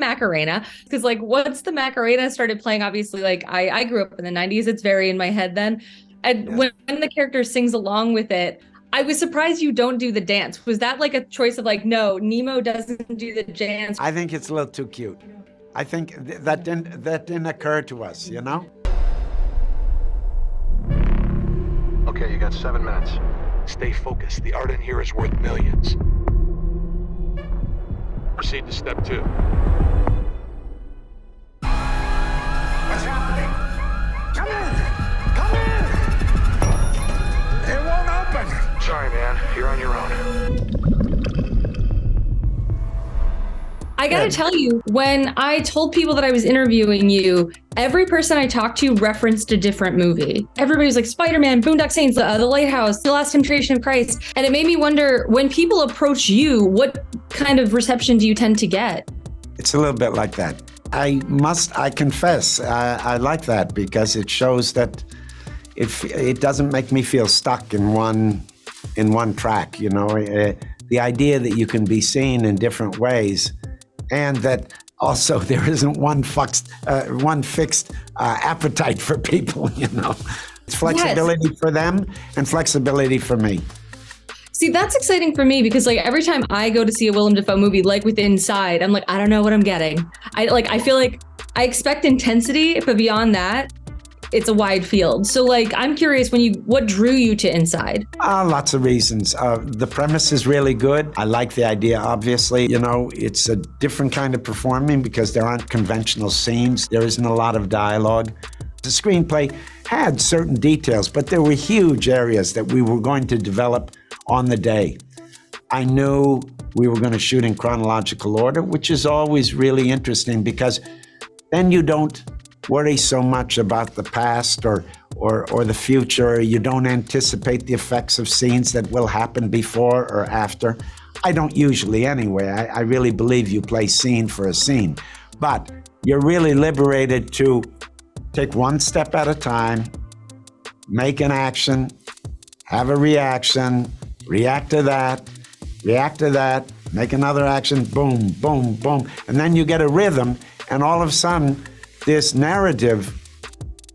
Macarena, because like once the Macarena started playing, obviously, like I grew up in the 90s. It's very in my head then. And Yeah. when the character sings along with it, I was surprised you don't do the dance. Was that like a choice of like, no, Nemo doesn't do the dance? I think it's a little too cute. I think that didn't occur to us, you know? Okay, you got 7 minutes. Stay focused. The art in here is worth millions. Proceed to step 2. What's happening? Come in! Come in! It won't open! Sorry, man. You're on your own. I gotta tell you, when I told people that I was interviewing you, every person I talked to referenced a different movie. Everybody was like Spider-Man, Boondock Saints, The Lighthouse, The Last Temptation of Christ. And it made me wonder, when people approach you, what kind of reception do you tend to get? It's a little bit like that. I confess, I like that because it shows that it doesn't make me feel stuck in one track, you know? The idea that you can be seen in different ways, and that also there isn't one fixed appetite for people, you know. It's flexibility for them and flexibility for me. See, that's exciting for me because like every time I go to see a Willem Dafoe movie, like with Inside, I'm like, I don't know what I'm getting. I feel like I expect intensity, but beyond that, it's a wide field. So like, I'm curious what drew you to Inside? Lots of reasons. The premise is really good. I like the idea, obviously. You know, it's a different kind of performing because there aren't conventional scenes. There isn't a lot of dialogue. The screenplay had certain details, but there were huge areas that we were going to develop on the day. I knew we were going to shoot in chronological order, which is always really interesting because then you don't worry so much about the past or the future. You don't anticipate the effects of scenes that will happen before or after. I don't usually anyway. I really believe you play scene for a scene. But you're really liberated to take one step at a time, make an action, have a reaction, react to that, make another action, boom, boom, boom. And then you get a rhythm, and all of a sudden, this narrative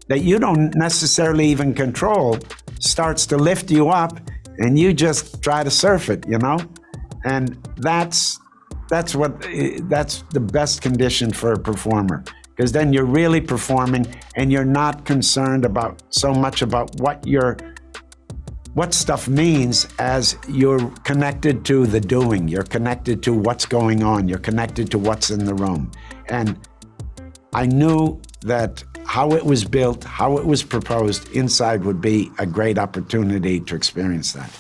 that you don't necessarily even control starts to lift you up, and you just try to surf it, you know? And that's the best condition for a performer, because then you're really performing and you're not concerned about so much about what stuff means, as you're connected to the doing, you're connected to what's going on, you're connected to what's in the room. And I knew that how it was built, how it was proposed, Inside would be a great opportunity to experience that.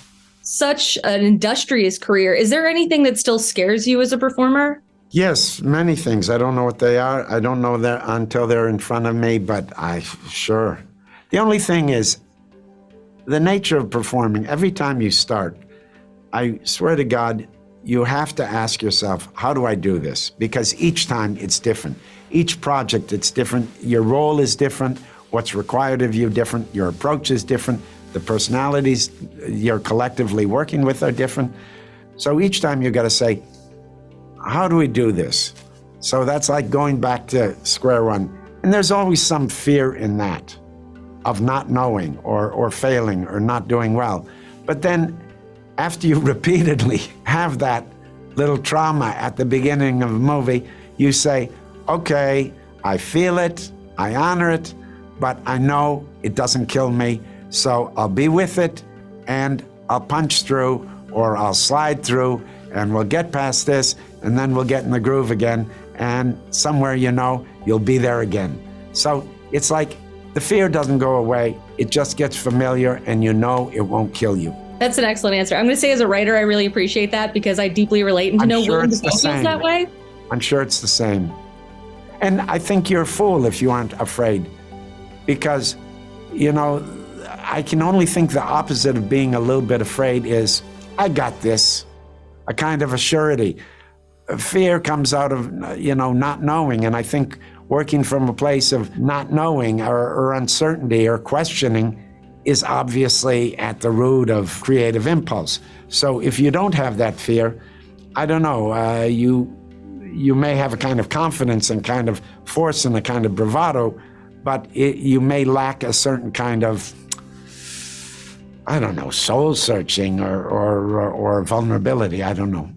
Such an industrious career. Is there anything that still scares you as a performer? Yes, many things. I don't know what they are. I don't know that until they're in front of me, but sure. The only thing is, the nature of performing, every time you start, I swear to God, you have to ask yourself, how do I do this? Because each time it's different. Each project, it's different. Your role is different. What's required of you different. Your approach is different. The personalities you're collectively working with are different. So each time you got to say, how do we do this? So that's like going back to square one. And there's always some fear in that, of not knowing or failing or not doing well. But then after you repeatedly have that little trauma at the beginning of a movie, you say, okay, I feel it, I honor it, but I know it doesn't kill me, so I'll be with it, and I'll punch through, or I'll slide through, and we'll get past this, and then we'll get in the groove again, and somewhere, you know, you'll be there again. So it's like the fear doesn't go away, it just gets familiar, and you know it won't kill you. That's an excellent answer. I'm going to say, as a writer, I really appreciate that because I deeply relate, and to know Willem Dafoe feels that way. I'm sure it's the same. And I think you're a fool if you aren't afraid, because, you know, I can only think the opposite of being a little bit afraid is, I got this, a kind of a surety. Fear comes out of, you know, not knowing, and I think working from a place of not knowing or uncertainty or questioning is obviously at the root of creative impulse. So if you don't have that fear, I don't know, you may have a kind of confidence and kind of force and a kind of bravado, but you may lack a certain kind of, I don't know, soul searching or vulnerability. I don't know.